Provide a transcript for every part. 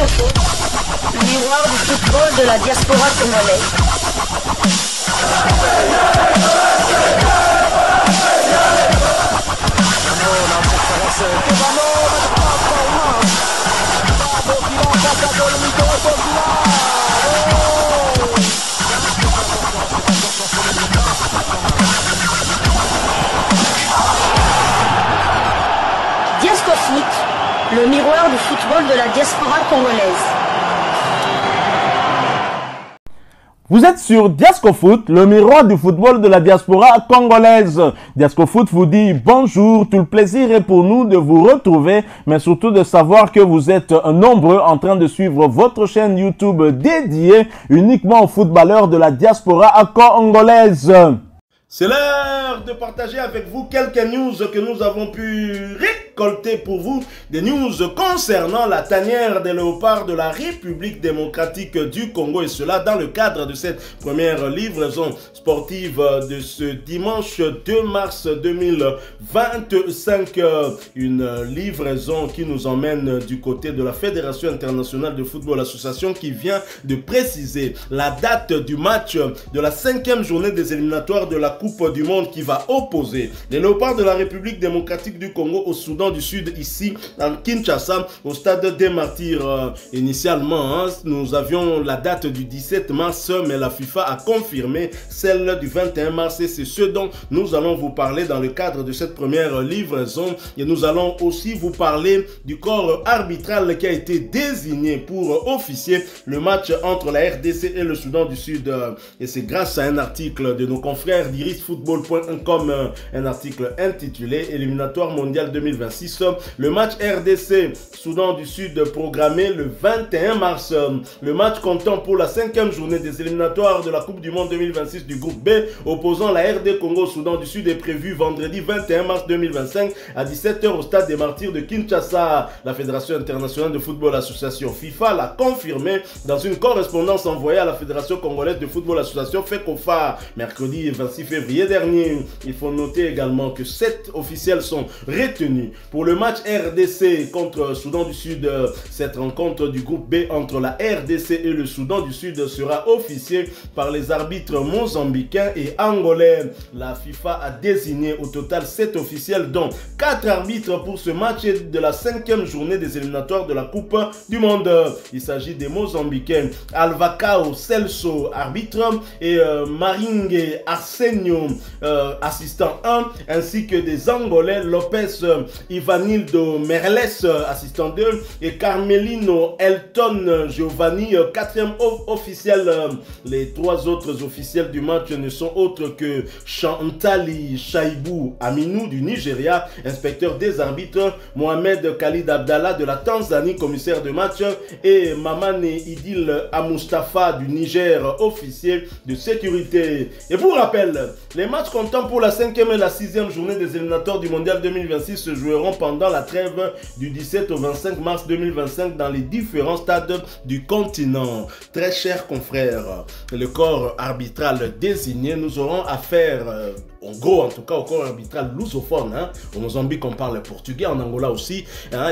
Foot, le miroir du football de la diaspora congolaise. Diasco Foot, le miroir du football de la diaspora congolaise. Vous êtes sur Diasco Foot, le miroir du football de la diaspora congolaise. Diasco Foot vous dit bonjour, tout le plaisir est pour nous de vous retrouver, mais surtout de savoir que vous êtes nombreux en train de suivre votre chaîne YouTube dédiée uniquement aux footballeurs de la diaspora congolaise. C'est l'heure de partager avec vous quelques news que nous avons pu récolter pour vous. Des news concernant la tanière des léopards de la République démocratique du Congo. Et cela dans le cadre de cette première livraison sportive de ce dimanche 2 mars 2025. Une livraison qui nous emmène du côté de la Fédération internationale de football association qui vient de préciser la date du match de la 5e journée des éliminatoires de la Coupe du Monde qui va opposer les léopards de la République démocratique du Congo au Soudan du Sud, ici à Kinshasa, au stade des Martyrs. Initialement, nous avions la date du 17 mars, mais la FIFA a confirmé celle du 21 mars et c'est ce dont nous allons vous parler dans le cadre de cette première livraison. Et nous allons aussi vous parler du corps arbitral qui a été désigné pour officier le match entre la RDC et le Soudan du Sud. Et c'est grâce à un article de nos confrères d'IrisFootball.com, un article intitulé Éliminatoire mondial 2026. Le match RDC Soudan du Sud programmé le 21 mars. Le match comptant pour la 5e journée des éliminatoires de la Coupe du Monde 2026 du groupe B opposant la RD Congo Soudan du Sud est prévu vendredi 21 mars 2025 à 17 h au stade des Martyrs de Kinshasa. La Fédération internationale de football association FIFA l'a confirmé dans une correspondance envoyée à la Fédération congolaise de football association FECOFA mercredi 26 février dernier. Il faut noter également que 7 officiels sont retenus pour le match RDC contre Soudan du Sud. Cette rencontre du groupe B entre la RDC et le Soudan du Sud sera officiée par les arbitres mozambicains et angolais. La FIFA a désigné au total 7 officiels dont 4 arbitres pour ce match de la 5e journée des éliminatoires de la Coupe du Monde. Il s'agit des Mozambicains Alvacao Celso, arbitre, et Maringue Arsenio, assistant 1, ainsi que des Angolais Lopez Ivanildo Merles, assistant 2, et Carmelino Elton Giovanni, 4e officiel. Les 3 autres officiels du match ne sont autres que Chantali Shaibou Aminou du Nigeria, inspecteur des arbitres, Mohamed Khalid Abdallah de la Tanzanie, commissaire de match, et Mamane Idil Amustafa du Niger, officier de sécurité. Et pour rappel, les matchs comptant pour la 5e et la 6e journée des éliminatoires du Mondial 2026 se joueront pendant la trêve du 17 au 25 mars 2025 dans les différents stades du continent. Très chers confrères, le corps arbitral désigné, nous aurons affaire, en gros en tout cas, au corps arbitral lusophone. Au Mozambique, on parle portugais, en Angola aussi.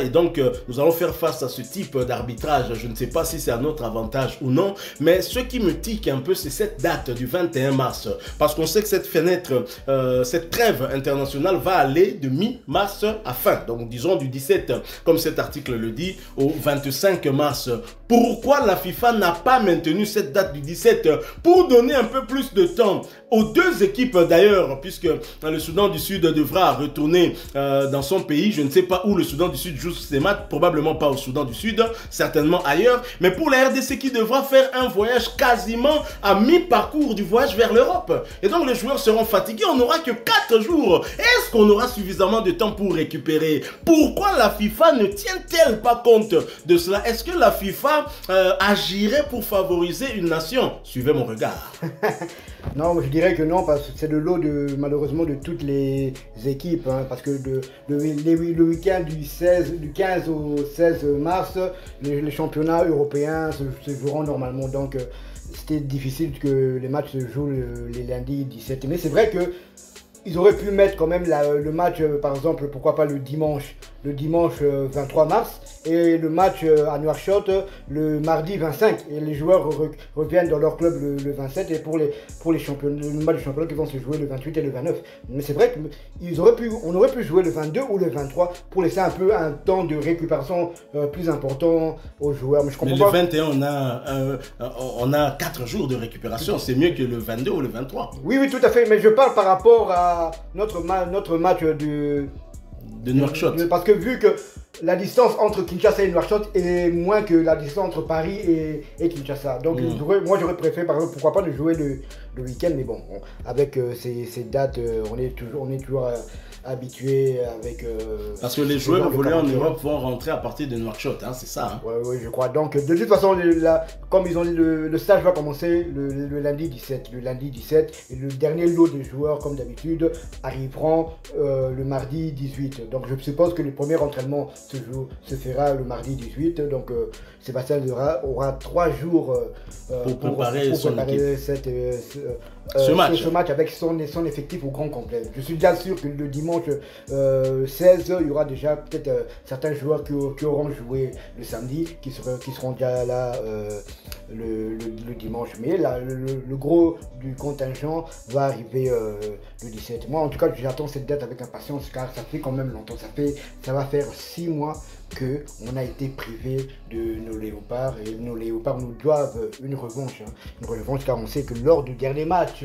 Et donc, nous allons faire face à ce type d'arbitrage. Je ne sais pas si c'est à notre avantage ou non, mais ce qui me tique un peu, c'est cette date du 21 mars. Parce qu'on sait que cette fenêtre, cette trêve internationale va aller de mi-mars à fin. Donc, disons du 17, comme cet article le dit, au 25 mars. Pourquoi la FIFA n'a pas maintenu cette date du 17 pour donner un peu plus de temps aux 2 équipes d'ailleurs, puisque le Soudan du Sud devra retourner dans son pays. Je ne sais pas où le Soudan du Sud joue ses matchs, probablement pas au Soudan du Sud, certainement ailleurs. Mais pour la RDC qui devra faire un voyage quasiment à mi-parcours du voyage vers l'Europe. Et donc les joueurs seront fatigués, on n'aura que 4 jours. Est-ce qu'on aura suffisamment de temps pour récupérer? Pourquoi la FIFA ne tient-elle pas compte de cela? Est-ce que la FIFA agirait pour favoriser une nation? Suivez mon regard. Non, je dirais que non, parce que c'est de l'eau malheureusement de toutes les équipes. Parce que le week-end du 15 au 16 mars, les championnats européens se joueront normalement. Donc c'était difficile que les matchs se jouent les lundis 17. Mais c'est vrai que ils auraient pu mettre quand même le match, par exemple, pourquoi pas le dimanche 23 mars, et le match à Nouakchott le mardi 25. Et les joueurs reviennent dans leur club le 27, et pour les championnats, le match de championnat qui vont se jouer le 28 et le 29. Mais c'est vrai qu'on aurait pu jouer le 22 ou le 23 pour laisser un peu un temps de récupération plus important aux joueurs. Mais je comprends pas. Le 21, on a 4 jours de récupération. C'est mieux que le 22 ou le 23. Oui, tout à fait. Mais je parle par rapport à notre match de Nouakchott. Parce que vu que la distance entre Kinshasa et Nouakchott est moins que la distance entre Paris et Kinshasa. Donc moi j'aurais préféré, par exemple, pourquoi pas de jouer le week-end. Mais bon, avec ces dates, on est toujours habitué avec... Parce que les joueurs évolués en Europe vont rentrer à partir de Nouakchott, hein, c'est ça. Hein. Oui, je crois. Donc de toute façon, comme ils ont dit, le stage va commencer le lundi 17. Le lundi 17, et le dernier lot des joueurs, comme d'habitude, arriveront le mardi 18. Donc je suppose que le premier entraînement se fera le mardi 18. Donc Sébastien aura 3 jours pour préparer ce match avec son effectif au grand complet. Je suis bien sûr que le dimanche 16, il y aura déjà peut-être certains joueurs qui auront joué le samedi, qui seront déjà là le dimanche. Mais là, le gros du contingent va arriver le 17. Moi, en tout cas, j'attends cette date avec impatience, car ça fait quand même longtemps. Ça va faire 6 mois qu'on a été privé de nos léopards, et nos léopards nous doivent une revanche, car on sait que lors du dernier match,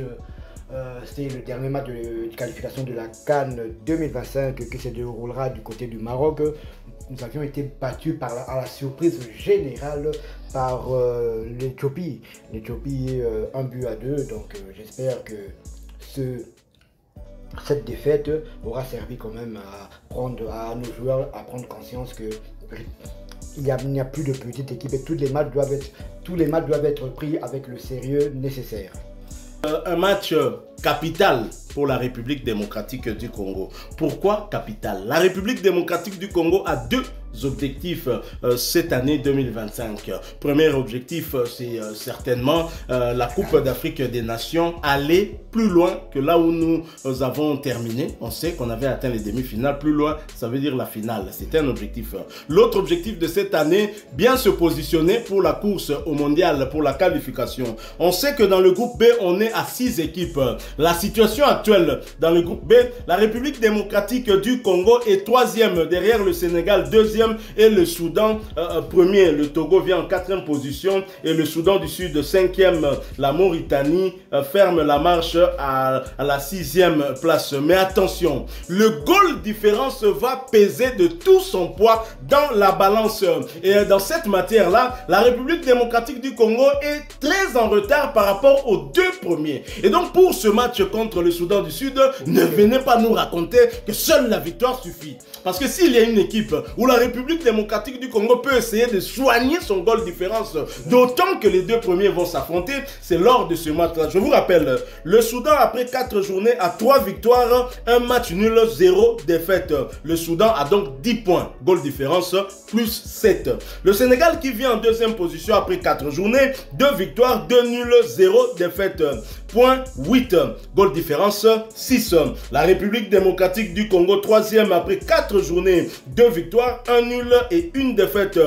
c'était le dernier match de qualification de la CAN 2025 qui se déroulera du côté du Maroc. Nous avions été battus à la surprise générale par l'Éthiopie. L'Éthiopie 1-2, donc j'espère que cette défaite aura servi quand même à nos joueurs à prendre conscience que il n'y a plus de petite équipe, et tous les matchs doivent être pris avec le sérieux nécessaire. Un match capital pour la République démocratique du Congo. Pourquoi capital? La République démocratique du Congo a 2 objectifs cette année 2025. Premier objectif, c'est certainement la Coupe d'Afrique des Nations, aller plus loin que là où nous avons terminé. On sait qu'on avait atteint les demi-finales. Plus loin, ça veut dire la finale. C'était un objectif. L'autre objectif de cette année, bien se positionner pour la course au mondial, pour la qualification. On sait que dans le groupe B, on est à 6 équipes. La situation actuelle dans le groupe B, la République démocratique du Congo est 3e derrière le Sénégal, 2e et le Soudan 1er. Le Togo vient en 4e position et le Soudan du Sud 5e. La Mauritanie ferme la marche à la 6e place. Mais attention, le goal différence va peser de tout son poids dans la balance. Et dans cette matière-là, la République démocratique du Congo est très en retard par rapport aux 2 premiers. Et donc pour ce match contre le Soudan du Sud, ne venez pas nous raconter que seule la victoire suffit. Parce que s'il y a une équipe où la République démocratique du Congo peut essayer de soigner son goal différence, d'autant que les 2 premiers vont s'affronter, c'est lors de ce match-là. Je vous rappelle, le Soudan, après 4 journées, a 3 victoires, 1 match nul, 0 défaite. Le Soudan a donc 10 points, goal différence plus 7. Le Sénégal qui vient en 2e position après 4 journées, 2 victoires, 2 nuls, 0 défaite. Point 8, goal différence 6. La République démocratique du Congo 3e après 4 journées, 2 victoires, 1 nul et 1 défaite.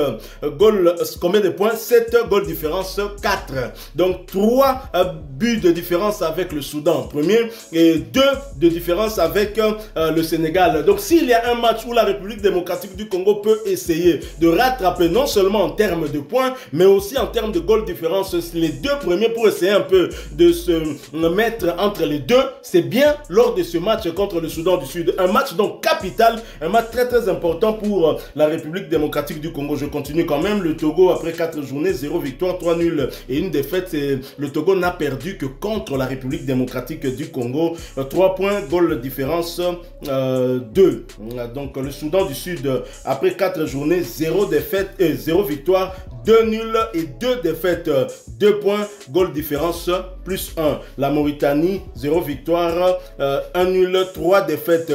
Goal, combien de points? 7, goal différence 4. Donc 3 buts de différence avec le Soudan premier et 2 de différence avec le Sénégal. Donc s'il y a un match où la République démocratique du Congo peut essayer de rattraper non seulement en termes de points mais aussi en termes de goal différence les 2 premiers pour essayer un peu de se mettre entre les 2, c'est bien lors de ce match contre le Soudan du Sud. Un match donc capital, un match très important pour la République démocratique du Congo. Je continue quand même. Le Togo, après 4 journées, 0 victoire, 3 nuls et 1 défaite. Le Togo n'a perdu que contre la République démocratique du Congo. 3 points, goal différence 2. Donc le Soudan du Sud, après 4 journées, 0 défaite et 0 victoire, 2 nuls et 2 défaites. 2 points, goal différence plus 1. La Mauritanie, 0 victoire, 1 nul, 3 défaites,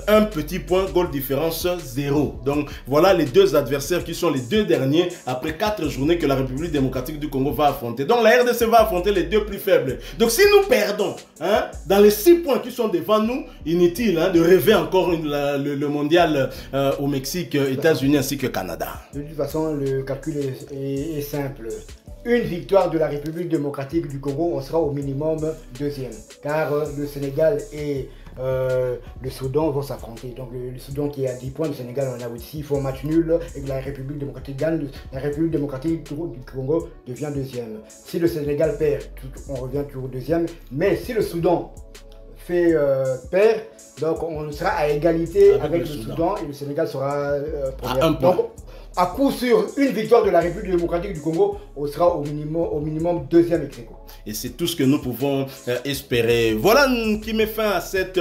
1 petit point, goal différence 0. Donc voilà les 2 adversaires qui sont les 2 derniers après 4 journées que la République démocratique du Congo va affronter. Donc la RDC va affronter les 2 plus faibles. Donc si nous perdons dans les 6 points qui sont devant nous, inutile de rêver encore le mondial au Mexique, États-Unis ainsi que Canada. De toute façon, le calcul est simple. Une victoire de la République démocratique du Congo, on sera au minimum 2e. Car le Sénégal et le Soudan vont s'affronter. Donc le Soudan qui est à 10 points, le Sénégal en a aussi. S'il faut un match nul et que la République démocratique gagne, la République démocratique du Congo devient 2e. Si le Sénégal perd, on revient toujours 2e. Mais si le Soudan perd, donc on sera à égalité avec le Soudan et le Sénégal sera premier. À 1 point. Donc, à coup sûr, une victoire de la République démocratique du Congo, on sera au minimum 2e ex aequo. Et c'est tout ce que nous pouvons espérer. Voilà qui met fin à cette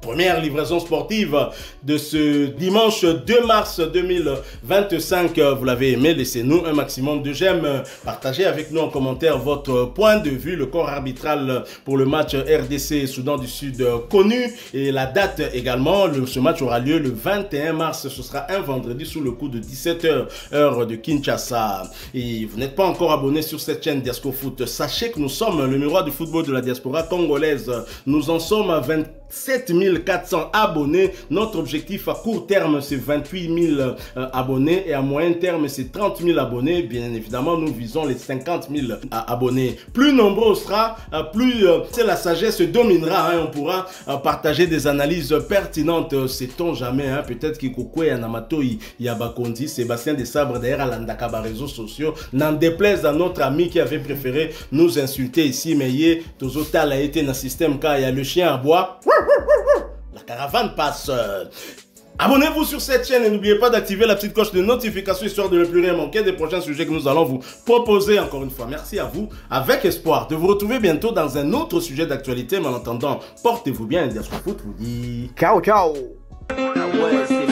première livraison sportive de ce dimanche 2 mars 2025. Vous l'avez aimé, laissez-nous un maximum de j'aime. Partagez avec nous en commentaire votre point de vue. Le corps arbitral pour le match RDC Soudan du Sud connu et la date également. Ce match aura lieu le 21 mars. Ce sera un vendredi sous le coup de 17h heure de Kinshasa. Et vous n'êtes pas encore abonné sur cette chaîne Diasco Foot, sachez que nous sommes le miroir du football de la diaspora congolaise. Nous en sommes à 27 400 abonnés. Notre objectif à court terme, c'est 28 000 abonnés et à moyen terme, c'est 30 000 abonnés. Bien évidemment, nous visons les 50 000 abonnés. Plus nombreux on sera, plus la sagesse dominera. On pourra partager des analyses pertinentes. Sait-on jamais, peut-être qu'Ikokwe Anamato Yabakondi, Sébastien Desabre, d'ailleurs à l'Andakaba réseaux sociaux, n'en déplaise à notre ami qui avait préféré nous insulter ici, mais Tozotal a été dans le système car il y a le chien à bois. La caravane passe. Abonnez-vous sur cette chaîne et n'oubliez pas d'activer la petite cloche de notification histoire de ne plus rien manquer des prochains sujets que nous allons vous proposer. Encore une fois, merci à vous, avec espoir de vous retrouver bientôt dans un autre sujet d'actualité. Mais en attendant, portez-vous bien et Diasco Foot vous dit ciao, ciao. Ah ouais,